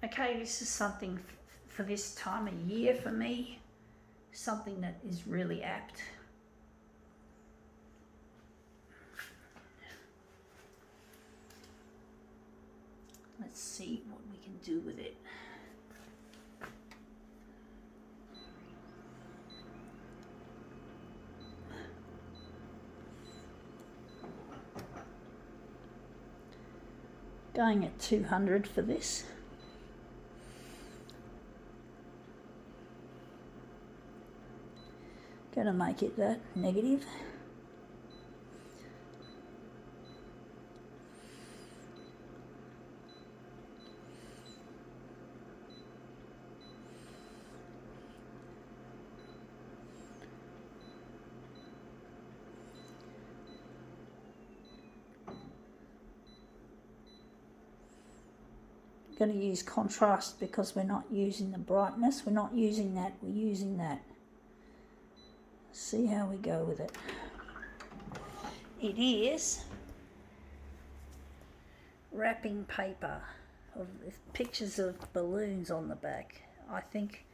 Okay, this is something for this time of year for me, something that is really apt. Let's see what we can do with it. Going at 200 for this. Gonna make it that negative. Going to use contrast because we're not using the brightness, we're not using that, we're using that. See how we go with it. It is wrapping paper of pictures of balloons on the back. I think,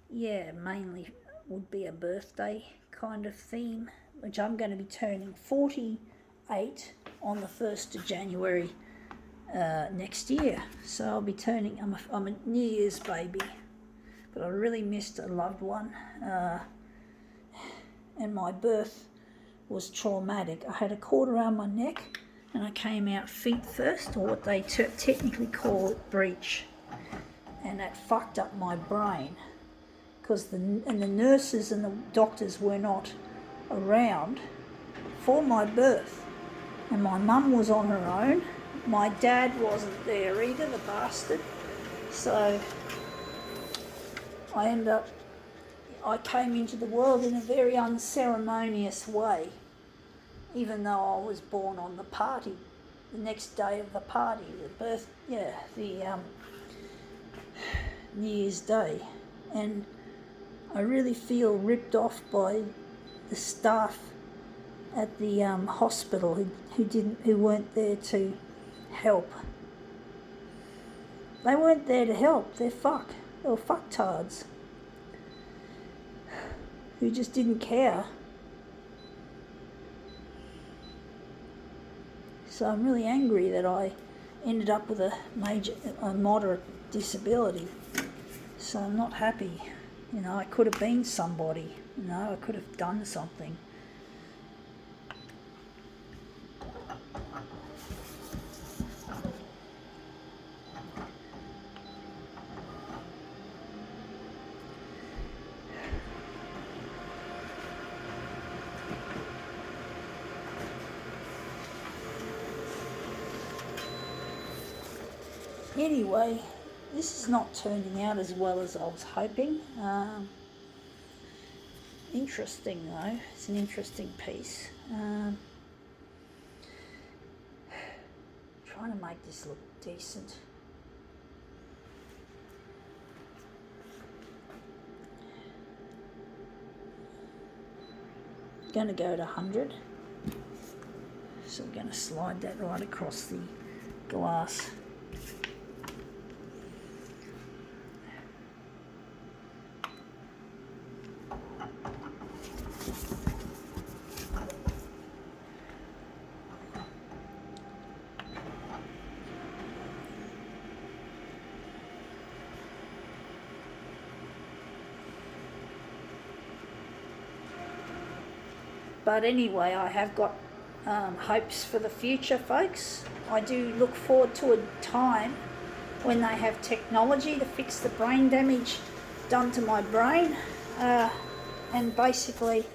yeah, mainly would be a birthday kind of theme, which I'm going to be turning 48 on the 1st of January next year. So I'll be turning, I'm a New Year's baby, but I really missed a loved one, and my birth was traumatic. I had a cord around my neck and I came out feet first, or what they technically call it breech, and that fucked up my brain because the nurses and the doctors were not around for my birth, and my mum was on her own. My dad wasn't there either, the bastard. So I came into the world in a very unceremonious way, even though I was born on the party, the next day of the party, the New Year's Day. And I really feel ripped off by the staff at the hospital who weren't there to help. They weren't there to help. They were fucktards who just didn't care. So I'm really angry that I ended up with a moderate disability. So I'm not happy. You know, I could have been somebody. You know, I could have done something. Anyway, this is not turning out as well as I was hoping. Interesting though, it's an interesting piece. Trying to make this look decent. Going to go to 100. So we're going to slide that right across the glass. But anyway, I have got hopes for the future, folks. I do look forward to a time when they have technology to fix the brain damage done to my brain. And basically,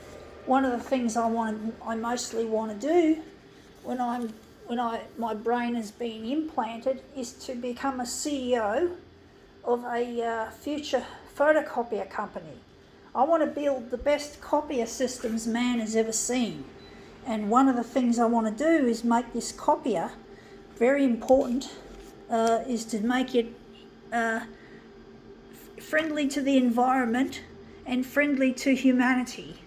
one of the things I mostly want to do when my brain is being implanted is to become a CEO of a future photocopier company. I want to build the best copier systems man has ever seen. And one of the things I want to do is make this copier, very important, is to make it friendly to the environment and friendly to humanity.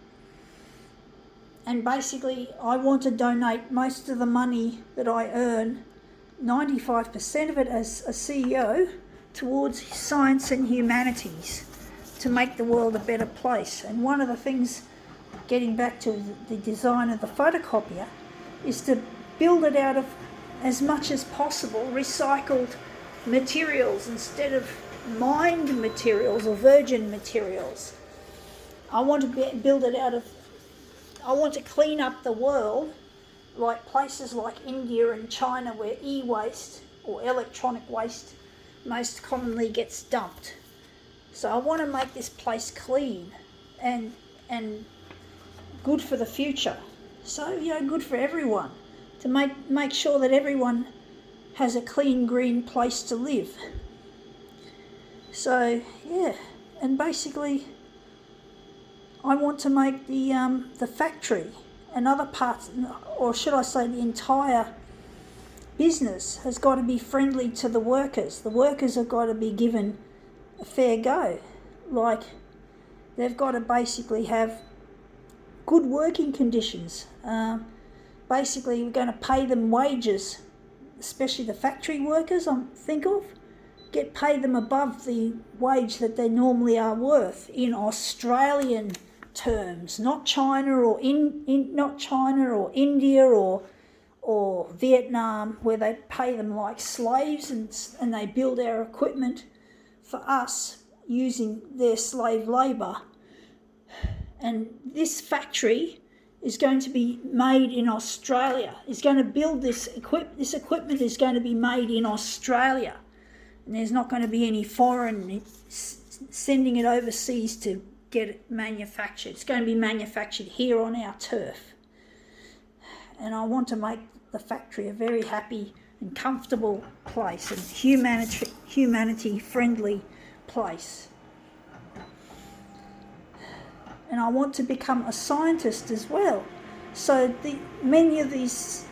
And basically, I want to donate most of the money that I earn, 95% of it as a CEO, towards science and humanities to make the world a better place. And one of the things, getting back to the design of the photocopier, is to build it out of, as much as possible, recycled materials instead of mined materials or virgin materials. I want to build it out of, I want to clean up the world, like places like India and China where e-waste or electronic waste most commonly gets dumped. So I want to make this place clean and good for the future. So, good for everyone, to make sure that everyone has a clean, green place to live. So, yeah, and basically I want to make the factory and other parts, or should I say the entire business, has got to be friendly to the workers. The workers have got to be given a fair go. Like, they've got to basically have good working conditions. Basically, we're going to pay them wages, especially the factory workers, I think of, pay them above the wage that they normally are worth in Australian terms, not China or not China or India or Vietnam, where they pay them like slaves and they build our equipment for us using their slave labour. And this factory is going to be made in Australia. Is going to build this equipment is going to be made in Australia, and there's not going to be any foreign sending it overseas to get it manufactured. It's going to be manufactured here on our turf. And I want to make the factory a very happy and comfortable place and humanity friendly place. And I want to become a scientist as well. So many of these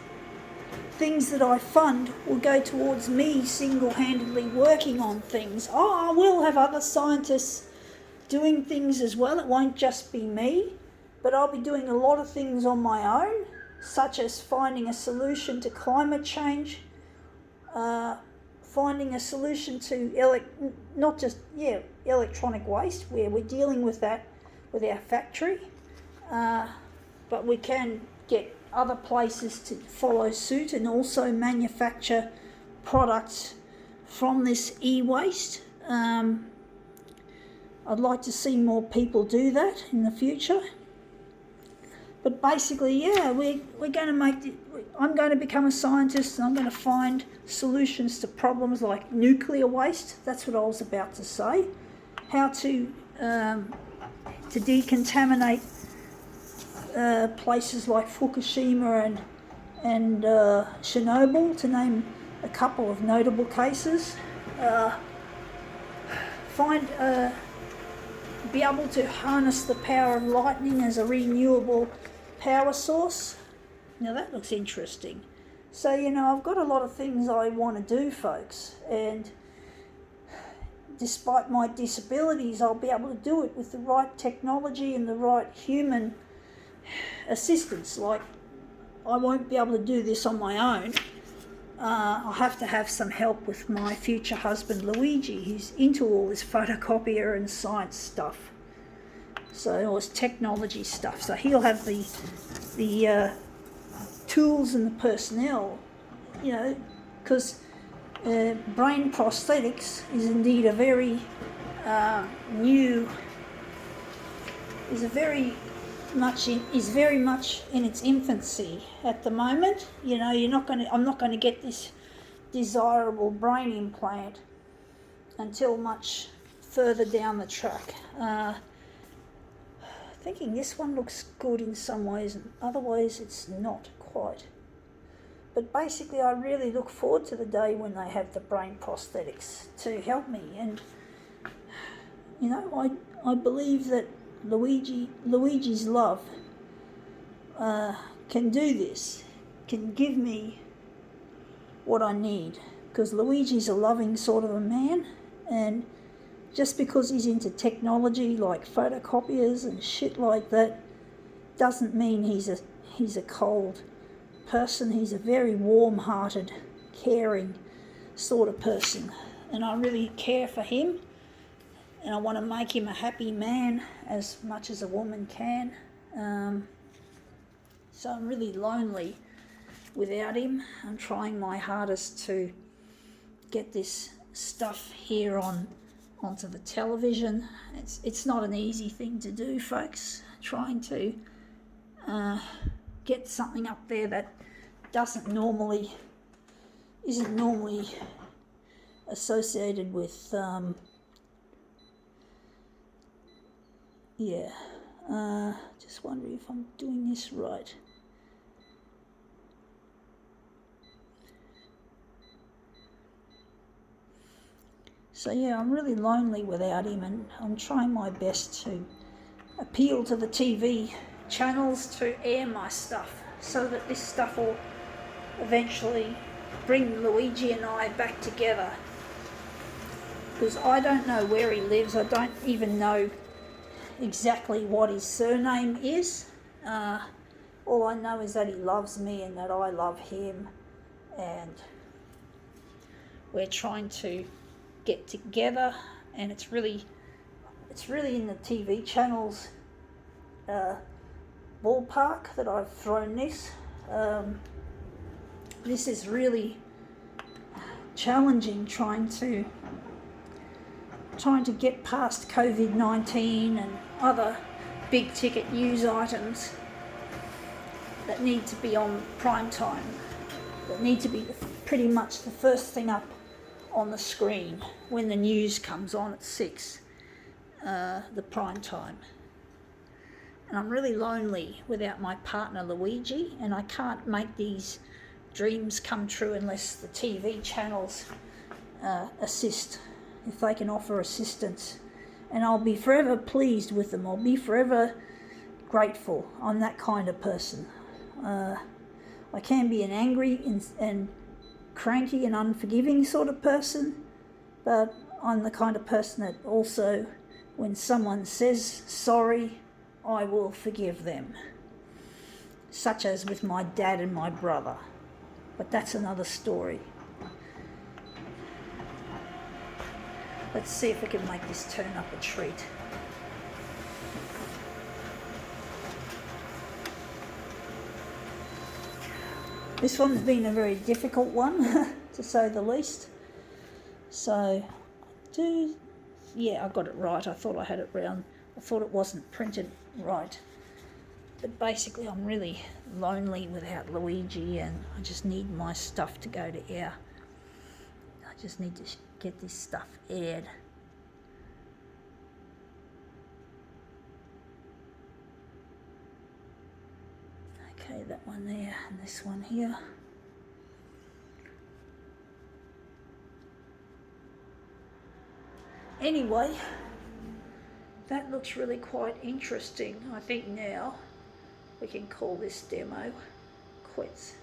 things that I fund will go towards me single-handedly working on things. I will have other scientists doing things as well. It won't just be me, but I'll be doing a lot of things on my own, such as finding a solution to climate change, finding a solution to electronic waste, where we're dealing with that with our factory, but we can get other places to follow suit and also manufacture products from this e-waste. I'd like to see more people do that in the future. But basically, we're going to I'm going to become a scientist, and I'm going to find solutions to problems like nuclear waste. That's what I was about to say. How to decontaminate places like Fukushima and Chernobyl, to name a couple of notable cases. Be able to harness the power of lightning as a renewable power source. Now that looks interesting. So, I've got a lot of things I want to do, folks, and despite my disabilities, I'll be able to do it with the right technology and the right human assistance. Like, I won't be able to do this on my own. I'll have to have some help with my future husband Luigi, who's into all this photocopier and science stuff. So all this technology stuff. So he'll have the tools and the personnel, because brain prosthetics is indeed a very is very much in its infancy at the moment. I'm not going to get this desirable brain implant until much further down the track. Thinking this one looks good in some ways, and other ways it's not quite. But basically, I really look forward to the day when they have the brain prosthetics to help me. And I believe that Luigi's love can do this, can give me what I need, because Luigi's a loving sort of a man, and just because he's into technology like photocopiers and shit like that doesn't mean he's a cold person. He's a very warm-hearted, caring sort of person. and I really care for him, and I want to make him a happy man as much as a woman can. So I'm really lonely without him. I'm trying my hardest to get this stuff here onto the television. It's not an easy thing to do, folks. Trying to get something up there that isn't normally associated with just wondering if I'm doing this right. So yeah, I'm really lonely without him, and I'm trying my best to appeal to the TV channels to air my stuff so that this stuff will eventually bring Luigi and I back together. Because I don't know where he lives. I don't even know exactly what his surname is. All I know is that he loves me and that I love him, and we're trying to get together, and it's really in the TV channels ballpark that I've thrown this. This is really challenging, trying to get past COVID-19 and other big ticket news items that need to be on prime time, that need to be pretty much the first thing up on the screen when the news comes on at 6, the prime time. And I'm really lonely without my partner Luigi, and I can't make these dreams come true unless the TV channels assist, if they can offer assistance. And I'll be forever pleased with them. I'll be forever grateful. I'm that kind of person. I can be an angry and cranky and unforgiving sort of person, but I'm the kind of person that also, when someone says sorry, I will forgive them, such as with my dad and my brother, but that's another story. Let's see if we can make this turn up a treat. This one's been a very difficult one, to say the least. So, I got it right. I thought I had it round. I thought it wasn't printed right. But basically, I'm really lonely without Luigi, and I just need my stuff to go to air. I just need to get this stuff aired. Okay, that one there, and this one here. Anyway, that looks really quite interesting. I think now we can call this demo quits.